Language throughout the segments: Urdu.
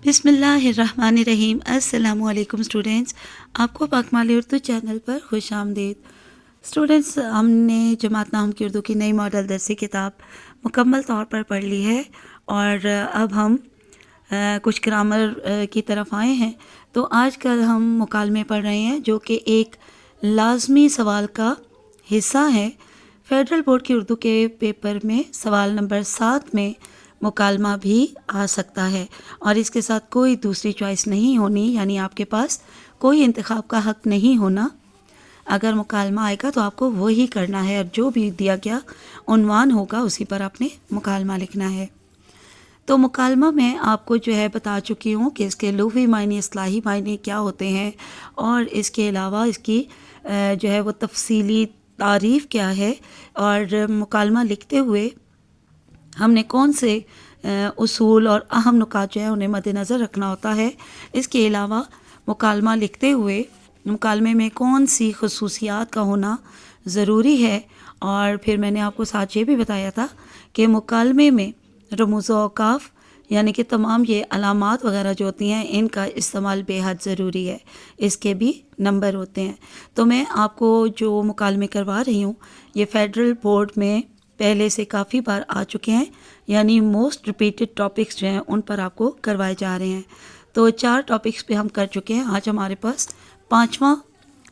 بسم اللہ الرحمن الرحیم۔ السلام علیکم اسٹوڈینٹس، آپ کو پاکمالی اردو چینل پر خوش آمدید۔ اسٹوڈینٹس، ہم نے جماعت ناہم کی اردو کی نئی ماڈل درسی کتاب مکمل طور پر پڑھ لی ہے اور اب ہم کچھ گرامر کی طرف آئے ہیں۔ تو آج کل ہم مکالمے پڑھ رہے ہیں جو کہ ایک لازمی سوال کا حصہ ہے۔ فیڈرل بورڈ کی اردو کے پیپر میں سوال نمبر 7 میں مکالمہ بھی آ سکتا ہے اور اس کے ساتھ کوئی دوسری چوائس نہیں ہونی، یعنی آپ کے پاس کوئی انتخاب کا حق نہیں ہونا۔ اگر مکالمہ آئے گا تو آپ کو وہی کرنا ہے اور جو بھی دیا گیا عنوان ہوگا اسی پر آپ نے مکالمہ لکھنا ہے۔ تو مکالمہ میں آپ کو جو ہے بتا چکی ہوں کہ اس کے لغوی معنی، اصطلاحی معنی کیا ہوتے ہیں اور اس کے علاوہ اس کی جو ہے وہ تفصیلی تعریف کیا ہے، اور مکالمہ لکھتے ہوئے ہم نے کون سے اصول اور اہم نکات جو ہیں انہیں مد نظر رکھنا ہوتا ہے۔ اس کے علاوہ مکالمہ لکھتے ہوئے مکالمے میں کون سی خصوصیات کا ہونا ضروری ہے، اور پھر میں نے آپ کو ساتھ یہ بھی بتایا تھا کہ مکالمے میں رموز و اوقاف یعنی کہ تمام یہ علامات وغیرہ جو ہوتی ہیں ان کا استعمال بے حد ضروری ہے، اس کے بھی نمبر ہوتے ہیں۔ تو میں آپ کو جو مکالمے کروا رہی ہوں یہ فیڈرل بورڈ میں پہلے سے کافی بار آ چکے ہیں، یعنی موسٹ ریپیٹڈ ٹاپکس جو ہیں ان پر آپ کو کروائے جا رہے ہیں۔ تو 4 ٹاپکس پہ ہم کر چکے ہیں، آج ہمارے پاس 5واں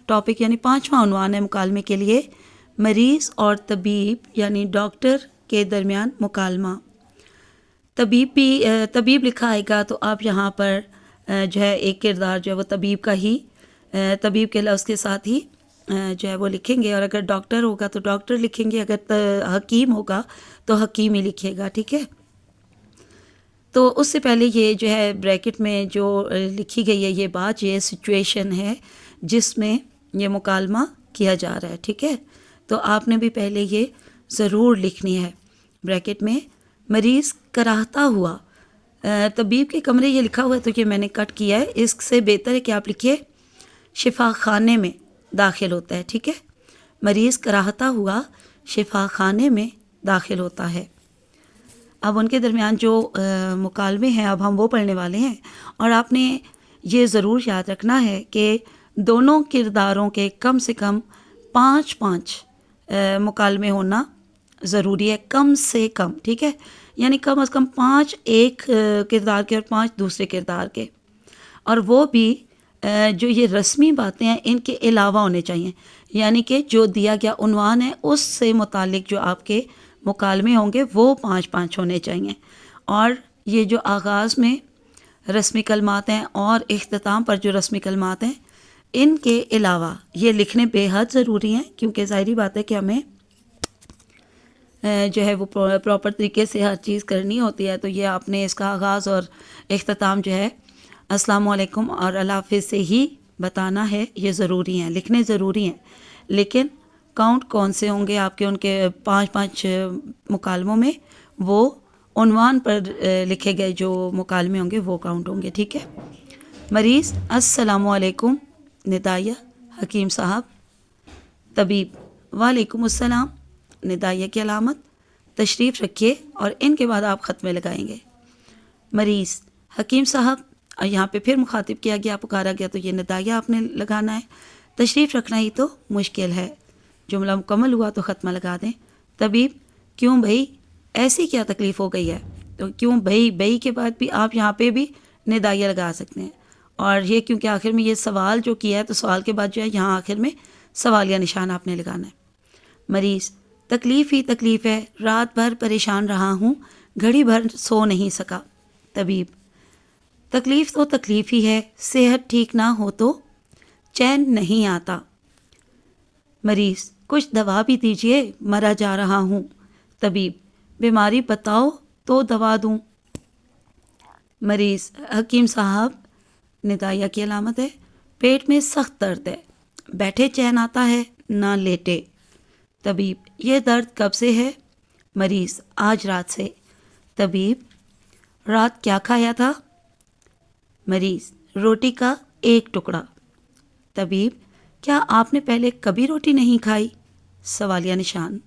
ٹاپک یعنی 5واں عنوان ہے مکالمے کے لیے، مریض اور طبیب یعنی ڈاکٹر کے درمیان مکالمہ۔ طبیب لکھا آئے گا تو آپ یہاں پر جو ہے ایک کردار جو ہے وہ طبیب کا ہی، طبیب کے لفظ کے ساتھ ہی جو ہے وہ لکھیں گے، اور اگر ڈاکٹر ہوگا تو ڈاکٹر لکھیں گے، اگر حکیم ہوگا تو حکیم ہی لکھے گا، ٹھیک ہے۔ تو اس سے پہلے یہ جو ہے بریکٹ میں جو لکھی گئی ہے یہ بات، یہ سچویشن ہے جس میں یہ مکالمہ کیا جا رہا ہے، ٹھیک ہے۔ تو آپ نے بھی پہلے یہ ضرور لکھنی ہے بریکٹ میں، مریض کراہتا ہوا، طبیب کے کمرے یہ لکھا ہوا ہے تو یہ میں نے کٹ کیا ہے، اس سے بہتر ہے کہ آپ لکھیے شفا خانے میں داخل ہوتا ہے، ٹھیک ہے۔ مریض کراہتا ہوا شفا خانے میں داخل ہوتا ہے۔ اب ان کے درمیان جو مکالمے ہیں اب ہم وہ پڑھنے والے ہیں، اور آپ نے یہ ضرور یاد رکھنا ہے کہ دونوں کرداروں کے کم سے کم 5 مکالمے ہونا ضروری ہے، کم سے کم، ٹھیک ہے۔ یعنی کم از کم 5 ایک کردار کے اور 5 دوسرے کردار کے، اور وہ بھی جو یہ رسمی باتیں ہیں ان کے علاوہ ہونے چاہیے، یعنی کہ جو دیا گیا عنوان ہے اس سے متعلق جو آپ کے مکالمے ہوں گے وہ 5 ہونے چاہیے، اور یہ جو آغاز میں رسمی کلمات ہیں اور اختتام پر جو رسمی کلمات ہیں ان کے علاوہ یہ لکھنے بے حد ضروری ہیں، کیونکہ ظاہری بات ہے کہ ہمیں جو ہے وہ پراپر طریقے سے ہر چیز کرنی ہوتی ہے۔ تو یہ آپ نے اس کا آغاز اور اختتام جو ہے السلام علیکم اور اللہ حافظ سے ہی بتانا ہے، یہ ضروری ہیں، لکھنے ضروری ہیں، لیکن کاؤنٹ کون سے ہوں گے آپ کے ان کے 5 مکالموں میں، وہ عنوان پر لکھے گئے جو مکالمے ہوں گے وہ کاؤنٹ ہوں گے، ٹھیک ہے۔ مریض السلام علیکم، ندائیہ حکیم صاحب، طبیب وعلیکم السلام، ندائیہ کی علامت، تشریف رکھیے، اور ان کے بعد آپ خط میں لگائیں گے۔ مریض حکیم صاحب، اور یہاں پہ پھر مخاطب کیا گیا، پکارا گیا تو یہ ندائیہ آپ نے لگانا ہے، تشریف رکھنا ہی تو مشکل ہے، جملہ مکمل ہوا تو ختمہ لگا دیں۔ طبیب کیوں بھائی، ایسی کیا تکلیف ہو گئی ہے؟ تو کیوں بھائی کے بعد بھی آپ یہاں پہ بھی ندائیہ لگا سکتے ہیں، اور یہ کیونکہ آخر میں یہ سوال جو کیا ہے تو سوال کے بعد جو ہے یہاں آخر میں سوالیہ نشان آپ نے لگانا ہے۔ مریض تکلیف ہی تکلیف ہے، رات بھر پریشان رہا ہوں، گھڑی بھر سو نہیں سکا۔ طبیب تکلیف تو تکلیف ہی ہے، صحت ٹھیک نہ ہو تو چین نہیں آتا۔ مریض کچھ دوا بھی دیجئے، مرا جا رہا ہوں۔ طبیب بیماری بتاؤ تو دوا دوں۔ مریض حکیم صاحب، ندائیہ کی علامت ہے، پیٹ میں سخت درد ہے، بیٹھے چین آتا ہے نہ لیٹے۔ طبیب یہ درد کب سے ہے؟ مریض آج رات سے۔ طبیب رات کیا کھایا تھا؟ مریض روٹی کا 1 ٹکڑا۔ طبیب کیا آپ نے پہلے کبھی روٹی نہیں کھائی؟ سوالیہ نشان،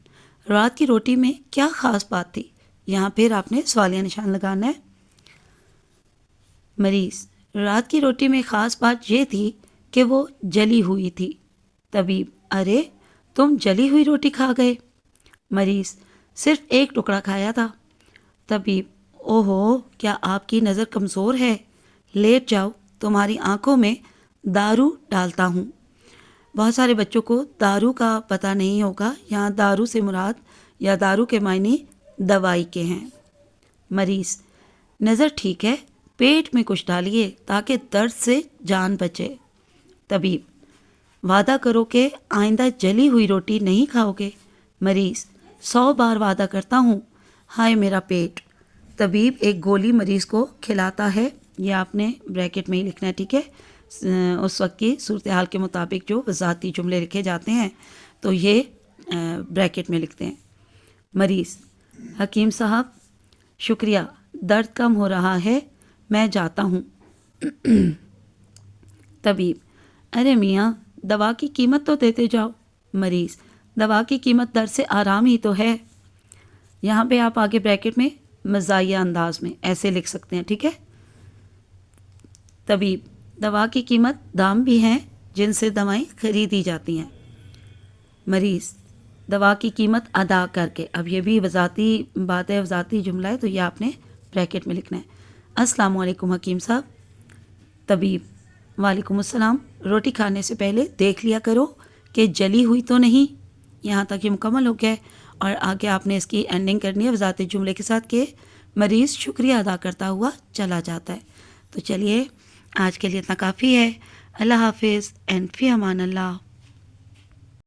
رات کی روٹی میں کیا خاص بات تھی؟ یہاں پھر آپ نے سوالیہ نشان لگانا ہے۔ مریض: رات کی روٹی میں خاص بات یہ تھی کہ وہ جلی ہوئی تھی۔ طبیب: ارے تم جلی ہوئی روٹی کھا گئے؟ مریض: صرف ایک ٹکڑا کھایا تھا۔ طبیب: اوہو، کیا آپ کی نظر کمزور ہے؟ لیٹ جاؤ، تمہاری آنکھوں میں دارو ڈالتا ہوں۔ بہت سارے بچوں کو دارو کا پتہ نہیں ہوگا، یہاں دارو سے مراد یا دارو کے معنی دوائی کے ہیں۔ مریض: نظر ٹھیک ہے، پیٹ میں کچھ ڈالیے تاکہ درد سے جان بچے۔ طبیب: وعدہ کرو کہ آئندہ جلی ہوئی روٹی نہیں کھاؤ گے۔ مریض: 100 بار وعدہ کرتا ہوں۔ ہائے میرا پیٹ۔ طبیب ایک گولی مریض کو کھلاتا ہے، یہ آپ نے بریکٹ میں ہی لکھنا ہے، ٹھیک ہے؟ اس وقت کی صورتحال کے مطابق جو وضاحتی جملے لکھے جاتے ہیں تو یہ بریکٹ میں لکھتے ہیں۔ مریض: حکیم صاحب شکریہ، درد کم ہو رہا ہے، میں جاتا ہوں۔ طبیب: ارے میاں، دوا کی قیمت تو دیتے جاؤ۔ مریض: دوا کی قیمت درد سے آرام ہی تو ہے۔ یہاں پہ آپ آگے بریکٹ میں مزاحیہ انداز میں ایسے لکھ سکتے ہیں، ٹھیک ہے؟ طبیب: دوا کی قیمت دام بھی ہیں جن سے دوائیں خریدی جاتی ہیں۔ مریض: دوا کی قیمت ادا کر کے، اب یہ بھی وضاحتی بات ہے، وضاحتی جملہ ہے، تو یہ آپ نے بریکٹ میں لکھنا ہے۔ السلام علیکم حکیم صاحب۔ طبیب: وعلیکم السلام، روٹی کھانے سے پہلے دیکھ لیا کرو کہ جلی ہوئی تو نہیں۔ یہاں تک یہ مکمل ہو گیا ہے، اور آگے آپ نے اس کی اینڈنگ کرنی ہے وضاحتی جملے کے ساتھ کہ مریض شکریہ ادا کرتا ہوا چلا جاتا ہے۔ تو چلیے آج کے لیے اتنا کافی ہے۔ اللہ حافظ اینڈ فی امان اللہ۔